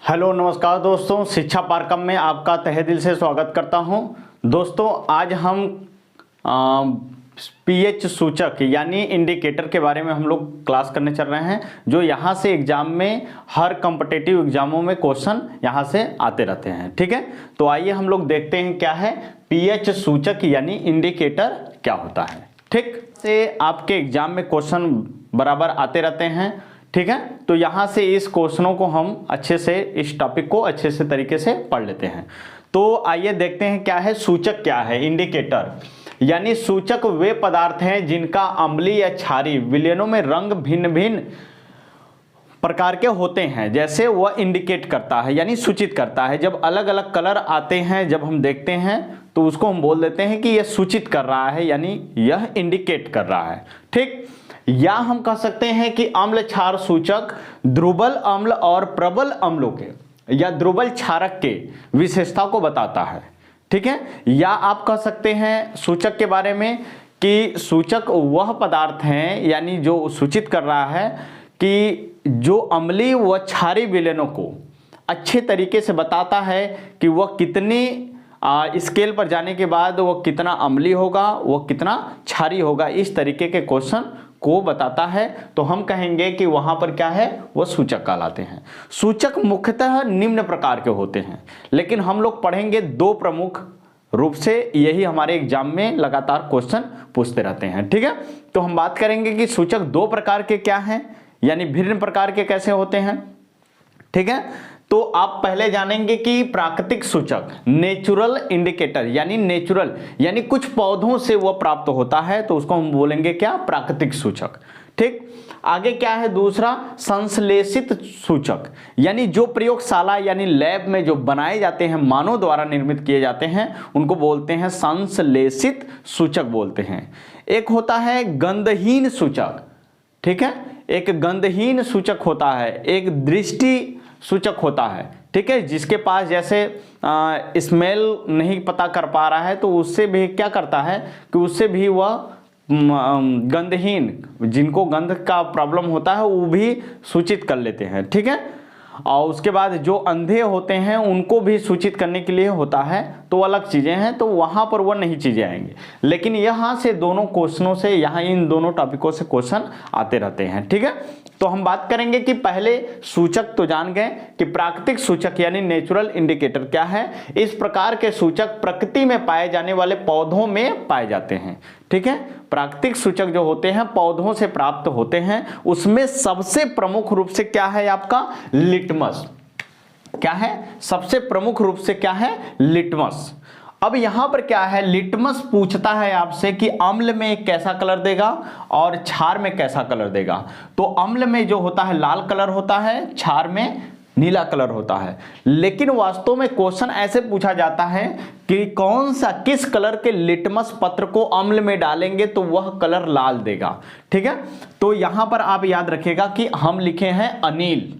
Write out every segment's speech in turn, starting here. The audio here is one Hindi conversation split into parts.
हेलो नमस्कार दोस्तों, शिक्षा पारकम में आपका तहे दिल से स्वागत करता हूं। दोस्तों आज हम पीएच सूचक यानी इंडिकेटर के बारे में हम लोग क्लास करने चल रहे हैं, जो यहाँ से एग्जाम में हर कॉम्पिटिटिव एग्जामों में क्वेश्चन यहाँ से आते रहते हैं। ठीक है, तो आइए हम लोग देखते हैं क्या है पीएच सूचक यानी इंडिकेटर क्या होता है। ठीक से आपके एग्जाम में क्वेश्चन बराबर आते रहते हैं। ठीक है, तो यहाँ से इस क्वेश्चनों को हम अच्छे से, इस टॉपिक को अच्छे से तरीके से पढ़ लेते हैं। तो आइए देखते हैं क्या है सूचक क्या है। इंडिकेटर यानी सूचक वे पदार्थ हैं जिनका अम्लीय या क्षारीय विलयनों में रंग भिन्न भिन्न प्रकार के होते हैं। जैसे वह इंडिकेट करता है यानी सूचित करता है। जब अलग अलग कलर आते हैं, जब हम देखते हैं तो उसको हम बोल देते हैं कि यह सूचित कर रहा है यानी यह इंडिकेट कर रहा है। ठीक, या हम कह सकते हैं कि अम्ल क्षार सूचक द्रुबल अम्ल और प्रबल अम्लों के या द्रुबल क्षारक के विशेषता को बताता है। ठीक है, या आप कह सकते हैं सूचक के बारे में कि सूचक वह पदार्थ हैं यानी जो सूचित कर रहा है कि जो अम्लीय व क्षारीय विलयनों को अच्छे तरीके से बताता है कि वह कितनी स्केल पर जाने के बाद वह कितना अम्लीय होगा, वह कितना क्षारीय होगा, इस तरीके के क्वेश्चन को बताता है। तो हम कहेंगे कि वहां पर क्या है, वह सूचक कहलाते हैं। सूचक मुख्यतः निम्न प्रकार के होते हैं, लेकिन हम लोग पढ़ेंगे दो प्रमुख रूप से, यही हमारे एग्जाम में लगातार क्वेश्चन पूछते रहते हैं। ठीक है, तो हम बात करेंगे कि सूचक दो प्रकार के क्या हैं यानी भिन्न प्रकार के कैसे होते हैं। ठीक है, तो आप पहले जानेंगे कि प्राकृतिक सूचक नेचुरल इंडिकेटर यानी नेचुरल यानी कुछ पौधों से वह प्राप्त होता है, तो उसको हम बोलेंगे क्या, प्राकृतिक सूचक। ठीक, आगे क्या है दूसरा, संश्लेषित सूचक यानी जो प्रयोगशाला यानी लैब में जो बनाए जाते हैं, मानव द्वारा निर्मित किए जाते हैं, उनको बोलते हैं संश्लेषित सूचक बोलते हैं। एक होता है गंधहीन सूचक। ठीक है, एक गंधहीन सूचक होता है, एक दृष्टि सूचक होता है। ठीक है, जिसके पास जैसे स्मेल नहीं पता कर पा रहा है, तो उससे भी क्या करता है कि उससे भी वह गंधहीन, जिनको गंध का प्रॉब्लम होता है वो भी सूचित कर लेते हैं। ठीक है, और उसके बाद जो अंधे होते हैं उनको भी सूचित करने के लिए होता है, तो अलग चीजें हैं, तो वहां पर वह नहीं चीजें आएंगे। लेकिन यहां से दोनों क्वेश्चनों से, यहां इन दोनों टॉपिकों से क्वेश्चन आते रहते हैं। ठीक है, तो हम बात करेंगे कि पहले सूचक तो जान गए कि प्राकृतिक सूचक यानी नेचुरल इंडिकेटर क्या है। इस प्रकार के सूचक प्रकृति में पाए जाने वाले पौधों में पाए जाते हैं। ठीक है, प्राकृतिक सूचक जो होते हैं पौधों से प्राप्त होते हैं। उसमें सबसे प्रमुख रूप से क्या है आपका, लिटमस। क्या है, सबसे प्रमुख रूप से क्या है, लिटमस। अब यहां पर क्या है, लिटमस पूछता है आपसे कि अम्ल में कैसा कलर देगा और क्षार में कैसा कलर देगा। तो अम्ल में जो होता है लाल कलर होता है, क्षार में नीला कलर होता है। लेकिन वास्तव में क्वेश्चन ऐसे पूछा जाता है कि कौन सा, किस कलर के लिटमस पत्र को अम्ल में डालेंगे तो वह कलर लाल देगा। ठीक है, तो यहां पर आप याद रखिएगा कि हम लिखे हैं अनील।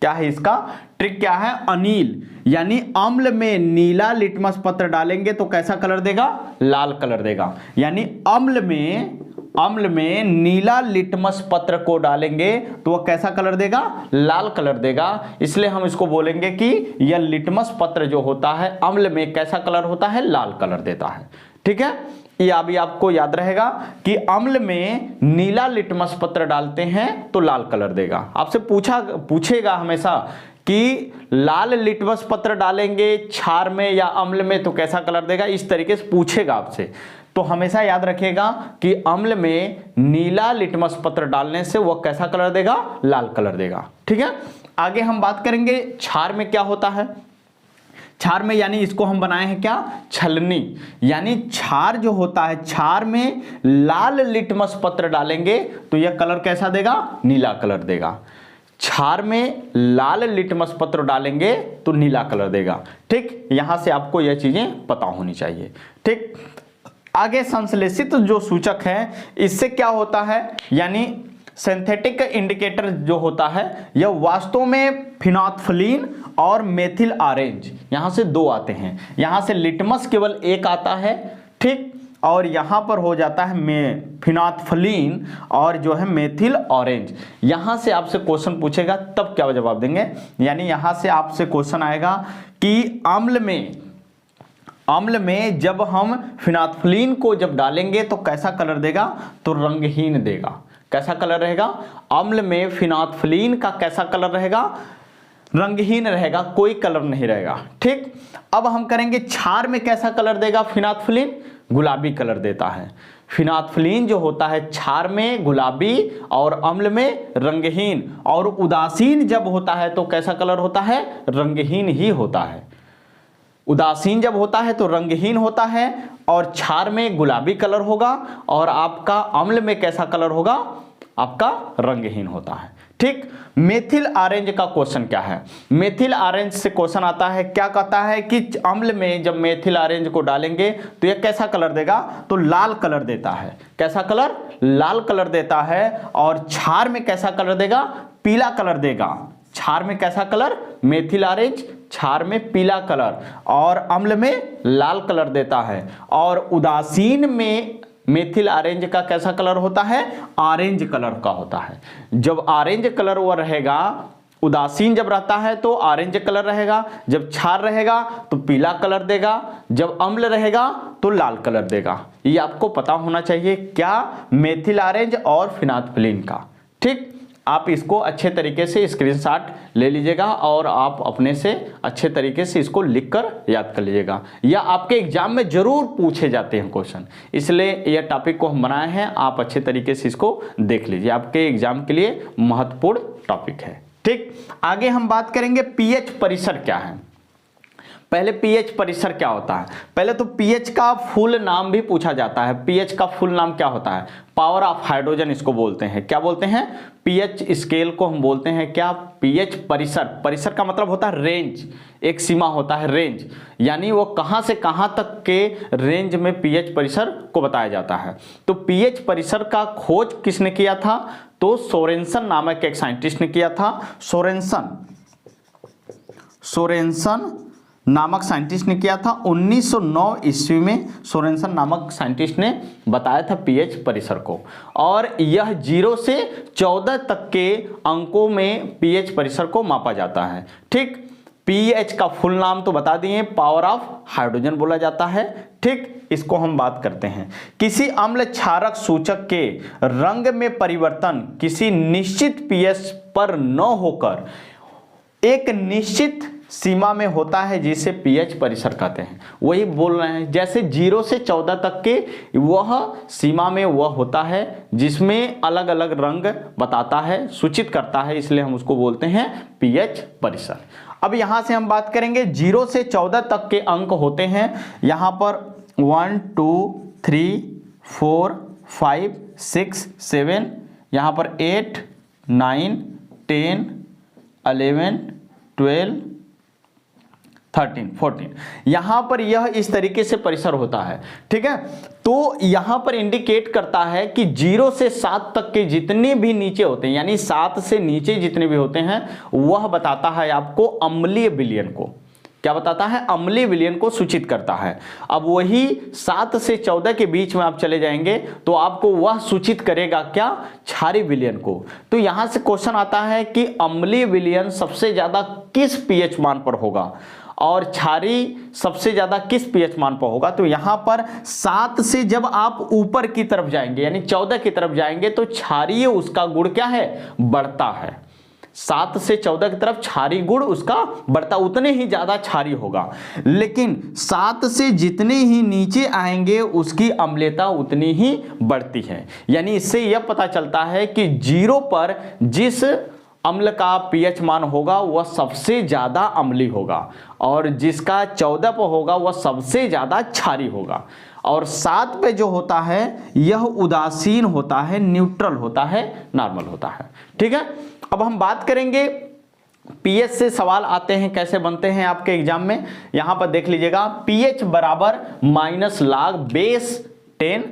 क्या है इसका ट्रिक, क्या है, अनील यानी अम्ल में नीला लिटमस पत्र डालेंगे तो कैसा कलर देगा, लाल कलर देगा। यानी अम्ल में नीला लिटमस पत्र को डालेंगे तो वह कैसा कलर देगा, लाल कलर देगा। इसलिए हम इसको बोलेंगे कि यह लिटमस पत्र जो होता है अम्ल में कैसा कलर होता है, लाल कलर देता है। ठीक है, ये अभी आपको याद रहेगा कि अम्ल में नीला लिटमस पत्र डालते हैं तो लाल कलर देगा। आपसे पूछेगा हमेशा कि लाल लिटमस पत्र डालेंगे क्षार में या अम्ल में तो कैसा कलर देगा, इस तरीके से पूछेगा आपसे। तो हमेशा याद रखिएगा कि अम्ल में नीला लिटमस पत्र डालने से वह कैसा कलर देगा, लाल कलर देगा। ठीक है, आगे हम बात करेंगे क्षार में क्या होता है। क्षार में यानी इसको हम बनाए हैं क्या, छलनी। यानी क्षार जो होता है, क्षार में लाल लिटमस पत्र डालेंगे तो यह कलर कैसा देगा, नीला कलर देगा। क्षार में लाल लिटमस पत्र डालेंगे तो नीला कलर देगा। ठीक, यहां से आपको यह चीजें पता होनी चाहिए। ठीक, आगे संश्लेषित जो सूचक है, इससे क्या होता है, यानी सिंथेटिक इंडिकेटर जो होता है यह वास्तव में फिनोल्फथलीन और मेथिल ऑरेंज, यहां से दो आते हैं। यहां से लिटमस केवल एक आता है। ठीक, और यहाँ पर हो जाता है फिनाल्फिन और जो है मेथिल ऑरेंज। यहाँ से आपसे क्वेश्चन पूछेगा तब क्या जवाब देंगे, यानी यहाँ से आपसे क्वेश्चन आएगा कि अम्ल में जब हम फिनाल्फिन को जब डालेंगे तो कैसा कलर देगा, तो रंगहीन देगा। कैसा कलर रहेगा, अम्ल में फिनाल्फिन का कैसा कलर रहेगा, रंगहीन रहेगा, कोई कलर नहीं रहेगा। ठीक, अब हम करेंगे क्षार में कैसा कलर देगा फिनाल्फिन, गुलाबी कलर देता है। फिनाल्फिन जो होता है क्षार में गुलाबी और अम्ल में रंगहीन, और उदासीन जब होता है तो कैसा कलर होता है, रंगहीन ही होता है। उदासीन जब होता है तो रंगहीन होता है और क्षार में गुलाबी कलर होगा, और आपका अम्ल में कैसा कलर होगा, आपका रंगहीन होता है। ठीक, मेथिल ऑरेंज का क्वेश्चन क्या है, मेथिल ऑरेंज से क्वेश्चन आता है, क्या कहता है कि अम्ल में जब मेथिल ऑरेंज को डालेंगे तो यह कैसा कलर देगा, तो लाल कलर देता है। कैसा कलर, लाल कलर देता है। और क्षार में कैसा कलर देगा, पीला कलर देगा। क्षार में कैसा कलर, मेथिल ऑरेंज क्षार में पीला कलर और अम्ल में लाल कलर देता है। और उदासीन में मेथिल ऑरेंज का कैसा कलर होता है, ऑरेंज कलर का होता है। जब ऑरेंज कलर वो रहेगा, उदासीन जब रहता है तो ऑरेंज कलर रहेगा, जब क्षार रहेगा तो पीला कलर देगा, जब अम्ल रहेगा तो लाल कलर देगा। ये आपको पता होना चाहिए क्या, मेथिल ऑरेंज और फिनाल्फिन का। ठीक, आप इसको अच्छे तरीके से स्क्रीनशॉट ले लीजिएगा और आप अपने से अच्छे तरीके से इसको लिखकर याद कर लीजिएगा, या आपके एग्जाम में जरूर पूछे जाते हैं क्वेश्चन, इसलिए यह टॉपिक को हम बनाए हैं। आप अच्छे तरीके से इसको देख लीजिए, आपके एग्जाम के लिए महत्वपूर्ण टॉपिक है। ठीक, आगे हम बात करेंगे पीएच परिसर क्या है। पहले पीएच परिसर क्या होता है, पहले तो पीएच का फुल नाम भी पूछा जाता है। पीएच का फुल नाम क्या होता है, पावर ऑफ हाइड्रोजन इसको बोलते हैं। क्या बोलते हैं, पीएच स्केल को हम बोलते हैं क्या, पीएच परिसर। परिसर का मतलब होता है रेंज, एक सीमा होता है रेंज, यानी वो कहां से कहां तक के रेंज में पीएच परिसर को बताया जाता है। तो पीएच परिसर का खोज किसने किया था, तो सोरेनसन नामक एक साइंटिस्ट ने किया था। सोरेनसन नामक साइंटिस्ट ने किया था 1909 ईस्वी में। सोरेनसन नामक साइंटिस्ट ने बताया था पीएच परिसर को, और यह 0 से 14 तक के अंकों में पीएच परिसर को मापा जाता है। ठीक, पीएच का फुल नाम तो बता दिए, पावर ऑफ हाइड्रोजन बोला जाता है। ठीक, इसको हम बात करते हैं। किसी अम्ल क्षारक सूचक के रंग में परिवर्तन किसी निश्चित पीएच पर न होकर एक निश्चित सीमा में होता है जिसे पीएच परिसर कहते हैं। वही बोल रहे हैं, जैसे 0 से 14 तक के वह सीमा में वह होता है जिसमें अलग अलग रंग बताता है, सूचित करता है, इसलिए हम उसको बोलते हैं पीएच परिसर। अब यहां से हम बात करेंगे 0 से 14 तक के अंक होते हैं। यहां पर 1 2 3 4 5 6 7, यहां पर 8 9 10 11 12 13 14, यहां पर यह इस तरीके से परिसर होता है। ठीक है, तो यहां पर इंडिकेट करता है कि 0 से 7 तक के जितने भी नीचे होते हैं, यानी 7 से नीचे जितने भी होते हैं, वह बताता है आपको अम्लीय विलयन को। क्या बताता है, अम्लीय विलयन को सूचित करता है। अब वही 7 से 14 के बीच में आप चले जाएंगे तो आपको वह सूचित करेगा क्या, क्षारीय विलयन को। तो यहां से क्वेश्चन आता है कि अम्लीय विलयन सबसे ज्यादा किस पीएच मान पर होगा और क्षारीय सबसे ज्यादा किस पीएच मान पर होगा। तो यहां पर 7 से जब आप ऊपर की तरफ जाएंगे, यानी 14 की तरफ जाएंगे, तो क्षारीय उसका गुण क्या है, बढ़ता है। 7 से 14 की तरफ क्षारीय गुण उसका बढ़ता, उतने ही ज्यादा क्षारीय होगा। लेकिन 7 से जितने ही नीचे आएंगे उसकी अम्लता उतनी ही बढ़ती है। यानी इससे यह पता चलता है कि 0 पर जिस अम्ल का पीएच मान होगा वह सबसे ज्यादा अम्लीय होगा, और जिसका 14 पर होगा वह सबसे ज्यादा क्षारीय होगा, और 7 पे जो होता है यह उदासीन होता है, न्यूट्रल होता है, नॉर्मल होता है। ठीक है, अब हम बात करेंगे पीएच से सवाल आते हैं, कैसे बनते हैं आपके एग्जाम में। यहां पर देख लीजिएगा, पीएच बराबर -log बेस 10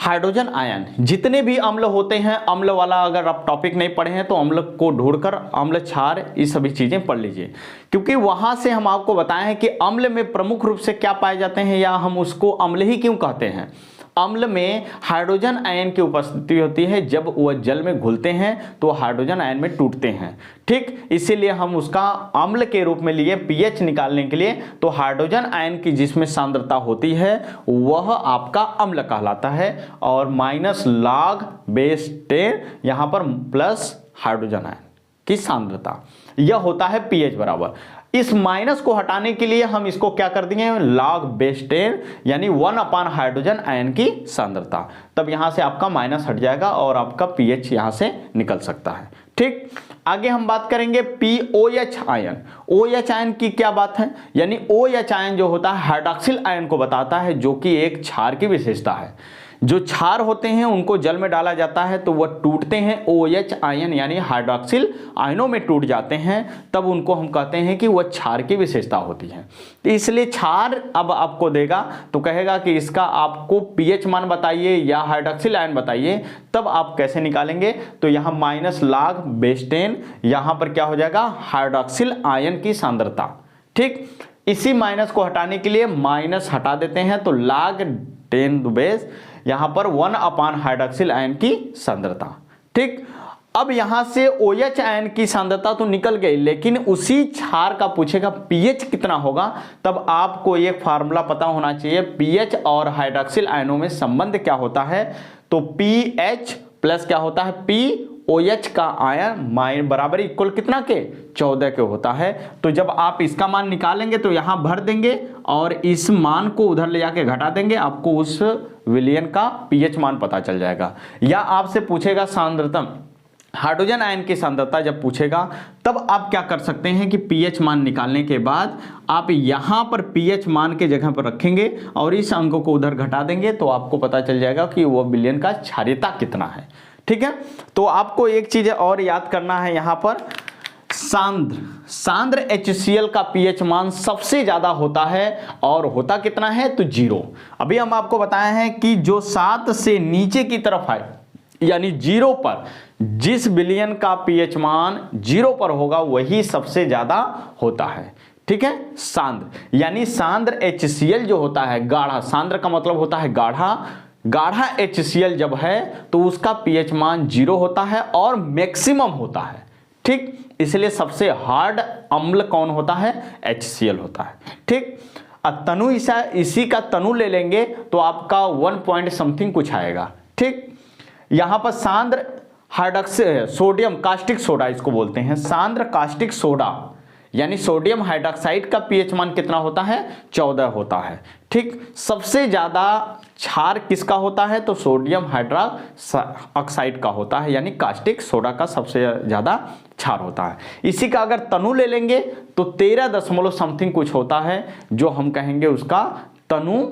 हाइड्रोजन आयन, जितने भी अम्ल होते हैं, अम्ल वाला अगर आप टॉपिक नहीं पढ़े हैं तो अम्ल को ढूंढकर अम्ल क्षार ये सभी चीजें पढ़ लीजिए, क्योंकि वहां से हम आपको बताए हैं कि अम्ल में प्रमुख रूप से क्या पाए जाते हैं, या हम उसको अम्ल ही क्यों कहते हैं। अम्ल में हाइड्रोजन आयन की उपस्थिति होती है, जब वह जल में घुलते हैं तो हाइड्रोजन आयन में टूटते हैं, ठीक। इसीलिए हम उसका अम्ल के रूप में लिए पीएच निकालने के लिए, तो हाइड्रोजन आयन की जिसमें सांद्रता होती है वह आपका अम्ल कहलाता है, और माइनस log बेस 10 यहां पर प्लस हाइड्रोजन आयन की सांद्रता, यह होता है पीएच बराबर। इस माइनस को हटाने के लिए हम इसको क्या कर देंगे, log बेस 10 यानी 1 हाइड्रोजन आयन की सांद्रता, तब यहां से आपका माइनस हट जाएगा और आपका पीएच यहां से निकल सकता है, ठीक। आगे हम बात करेंगे POH आयन। OH आयन की क्या बात है, यानी OH आयन जो होता है हाइड्रॉक्सिल आयन को बताता है, जो कि एक क्षार की विशेषता है। जो क्षार होते हैं उनको जल में डाला जाता है तो वह टूटते हैं OH आयन यानी हाइड्रॉक्सिल आयनों में टूट जाते हैं, तब उनको हम कहते हैं कि वह क्षार की विशेषता होती है। तो इसलिए क्षार अब आपको देगा तो कहेगा कि इसका आपको पीएच मान बताइए या हाइड्रॉक्सिल आयन बताइए, तब आप कैसे निकालेंगे, तो यहाँ माइनस log बेस 10 यहाँ पर क्या हो जाएगा, हाइड्रॉक्सिल आयन की सांद्रता, ठीक। इसी माइनस को हटाने के लिए माइनस हटा देते हैं तो log 10 बेस यहां पर 1 हाइड्रॉक्सिल आयन की सांद्रता, ठीक। अब यहां से OH आयन की सांद्रता तो निकल गई, लेकिन उसी क्षार का पूछेगा पीएच कितना होगा, तब आपको एक फार्मूला पता होना चाहिए। पीएच और हाइड्रॉक्सिल आयनों में संबंध क्या होता है, तो पीएच प्लस क्या होता है, POH का आयन बराबर इक्वल कितना के 14 के होता है। तो जब आप इसका मान निकालेंगे तो यहां भर देंगे और इस मान को उधर ले जाके घटा देंगे, आपको उस विलयन का पीएच मान पता चल जाएगा। या आपसे पूछेगा सांद्रता, हाइड्रोजन आयन की सांद्रता जब पूछेगा तब आप क्या कर सकते हैं कि पीएच मान निकालने के बाद आप यहां पर पीएच मान के जगह पर रखेंगे और इस अंक को उधर घटा देंगे, तो आपको पता चल जाएगा कि वह विलयन का क्षारीयता कितना है, ठीक है। तो आपको एक चीज और याद करना है, यहां पर सांद्र HCl का पीएच मान सबसे ज्यादा होता है, और होता कितना है, तो 0। अभी हम आपको बताए हैं कि जो 7 से नीचे की तरफ है यानी 0 पर, जिस विलयन का पीएच मान 0 पर होगा वही सबसे ज्यादा होता है, ठीक है। सांद्र यानी सांद्र HCl जो होता है, गाढ़ा, सांद्र का मतलब होता है गाढ़ा, गाढ़ा HCl जब है तो उसका पीएच मान 0 होता है और मैक्सिमम होता है, ठीक। इसलिए सबसे हार्ड अम्ल कौन होता है, HCl होता है, ठीक। तनु इसी का तनु ले लेंगे तो आपका 1 पॉइंट समथिंग कुछ आएगा, ठीक। यहां पर सांद्र हाइड्रॉक्साइड सोडियम कास्टिक सोडा इसको बोलते हैं, सांद्र कास्टिक सोडा यानी सोडियम हाइड्रॉक्साइड का पीएच मान कितना होता है, 14 होता है, ठीक। सबसे ज्यादा क्षार किसका होता है, तो सोडियम हाइड्रॉक्साइड का होता है, यानी कास्टिक सोडा का सबसे ज्यादा क्षार होता है। इसी का अगर तनु ले लेंगे तो 13 दशमलव समथिंग कुछ होता है, जो हम कहेंगे उसका तनु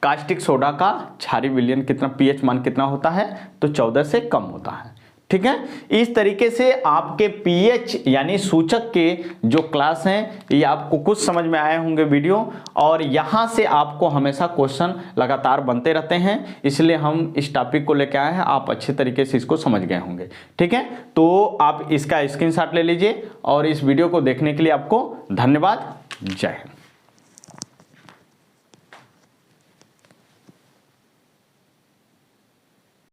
कास्टिक सोडा का क्षारीय विलयन कितना, पीएच मान कितना होता है, तो 14 से कम होता है, ठीक है। इस तरीके से आपके पीएच यानी सूचक के जो क्लास हैं ये आपको कुछ समझ में आए होंगे वीडियो, और यहाँ से आपको हमेशा क्वेश्चन लगातार बनते रहते हैं, इसलिए हम इस टॉपिक को लेकर आए हैं, आप अच्छे तरीके से इसको समझ गए होंगे, ठीक है। तो आप इसका स्क्रीनशॉट ले लीजिए, और इस वीडियो को देखने के लिए आपको धन्यवाद। जय हिंद।